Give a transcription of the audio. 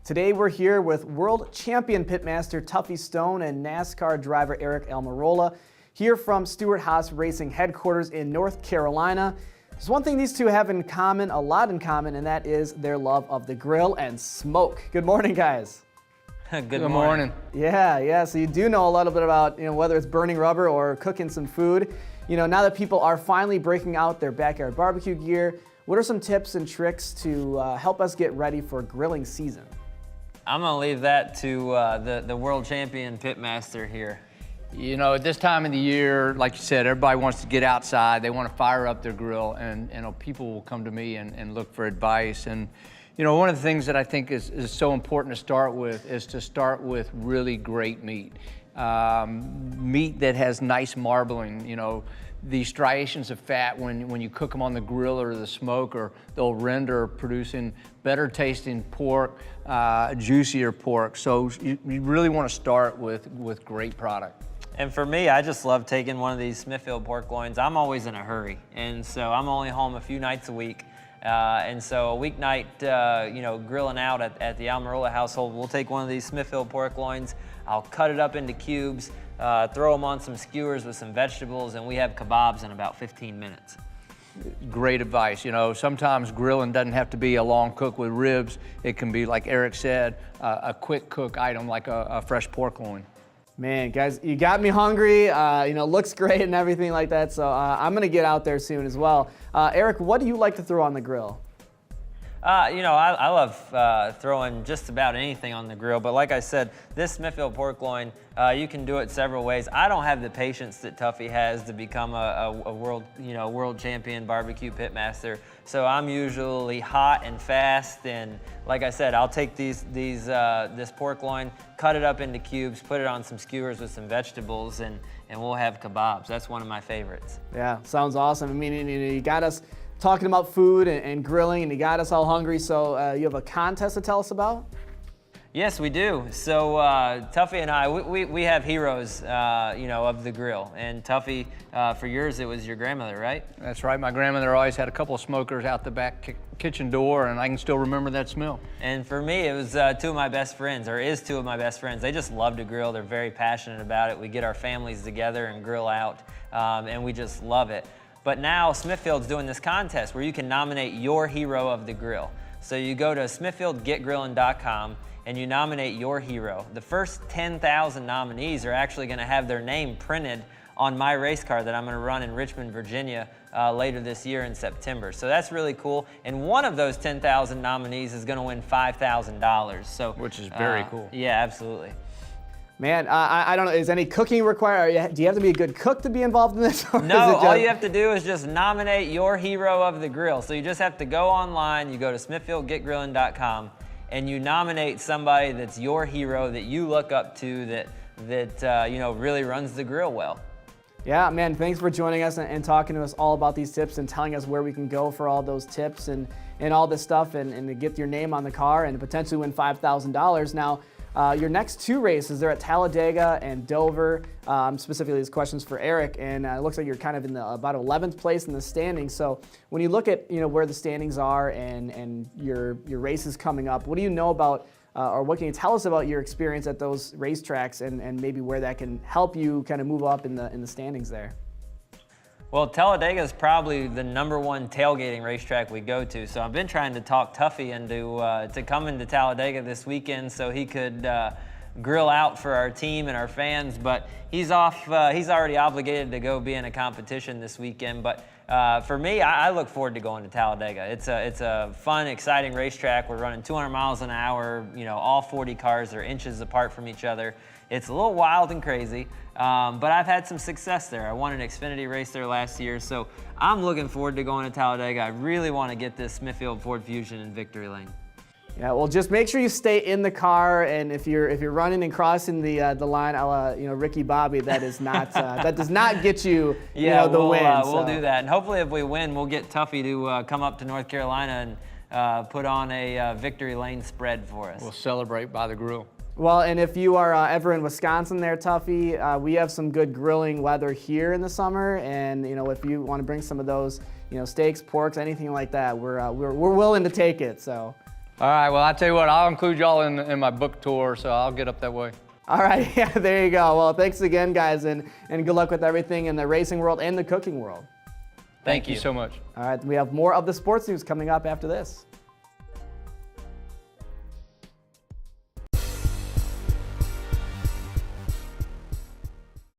Today we're here with world champion pitmaster Tuffy Stone and NASCAR driver Aric Almirola, here from Stewart-Haas Racing headquarters in North Carolina. There's one thing these two have in common, a lot in common, and that is their love of the grill and smoke. Good morning, guys. Good morning. Yeah, so you do know a little bit about, whether it's burning rubber or cooking some food. Now that people are finally breaking out their backyard barbecue gear, what are some tips and tricks to help us get ready for grilling season? I'm gonna leave that to the world champion pitmaster here. At this time of the year, like you said, everybody wants to get outside. They want to fire up their grill, and people will come to me and look for advice. And one of the things that I think is so important to start with is to start with really great meat. Meat that has nice marbling. The striations of fat when you cook them on the grill or the smoker, they'll render producing better tasting pork, juicier pork. So you really want to start with great product. And for me, I just love taking one of these Smithfield pork loins. I'm always in a hurry, and so I'm only home a few nights a week. And so a weeknight, grilling out at the Almirola household, we'll take one of these Smithfield pork loins. I'll cut it up into cubes, throw them on some skewers with some vegetables, and we have kebabs in about 15 minutes. Great advice. Sometimes grilling doesn't have to be a long cook with ribs. It can be, like Aric said, a quick cook item like a fresh pork loin. Man, guys, you got me hungry. Looks great and everything like that. So I'm gonna get out there soon as well. Aric, what do you like to throw on the grill? I love throwing just about anything on the grill, but like I said, this Smithfield pork loin, you can do it several ways. I don't have the patience that Tuffy has to become a world champion barbecue pitmaster, so I'm usually hot and fast, and like I said, I'll take this pork loin, cut it up into cubes, put it on some skewers with some vegetables, and we'll have kebabs. That's one of my favorites. Yeah, sounds awesome. I mean, you got us talking about food and grilling, and you got us all hungry, so you have a contest to tell us about? Yes, we do. So Tuffy and I, we have heroes, of the grill. And Tuffy, for yours, it was your grandmother, right? That's right. My grandmother always had a couple of smokers out the back kitchen door, and I can still remember that smell. And for me, it was two of my best friends, or is two of my best friends. They just love to grill. They're very passionate about it. We get our families together and grill out, and we just love it. But now Smithfield's doing this contest where you can nominate your hero of the grill. So you go to smithfieldgetgrilling.com and you nominate your hero. The first 10,000 nominees are actually gonna have their name printed on my race car that I'm gonna run in Richmond, Virginia later this year in September. So that's really cool. And one of those 10,000 nominees is gonna win $5,000. So, which is very cool. Yeah, absolutely. Man, I don't know, is any cooking required? Do you have to be a good cook to be involved in this? No, all you have to do is just nominate your hero of the grill. So you just have to go online, you go to smithfieldgetgrilling.com, and you nominate somebody that's your hero that you look up to that really runs the grill well. Yeah, man, thanks for joining us and talking to us all about these tips and telling us where we can go for all those tips and all this stuff and to get your name on the car and potentially win $5,000. Now, your next two races, they're at Talladega and Dover. Specifically, these questions for Aric, and it looks like you're kind of in about 11th place in the standings. So when you look at where the standings are and your races coming up, what do you know about, or what can you tell us about your experience at those racetracks and maybe where that can help you kind of move up in the standings there? Well, Talladega is probably the #1 tailgating racetrack we go to, so I've been trying to talk Tuffy into to coming to Talladega this weekend so he could grill out for our team and our fans, but he's off. He's already obligated to go be in a competition this weekend, but for me, I look forward to going to Talladega. It's a fun, exciting racetrack. We're running 200 miles an hour. All 40 cars are inches apart from each other. It's a little wild and crazy, but I've had some success there. I won an Xfinity race there last year, so I'm looking forward to going to Talladega. I really want to get this Smithfield Ford Fusion in victory lane. Yeah, well, just make sure you stay in the car, and if you're running and crossing the line, a la Ricky Bobby, that is not that does not get you the win. We'll do that, and hopefully, if we win, we'll get Tuffy to come up to North Carolina and put on a victory lane spread for us. We'll celebrate by the grill. Well, and if you are ever in Wisconsin there, Tuffy, we have some good grilling weather here in the summer, and if you want to bring some of those, steaks, porks, anything like that, we're willing to take it. So. All right, well, I'll tell you what, I'll include y'all in my book tour, so I'll get up that way. All right, yeah, there you go. Well, thanks again, guys, and good luck with everything in the racing world and the cooking world. Thank you so much. All right, we have more of the sports news coming up after this.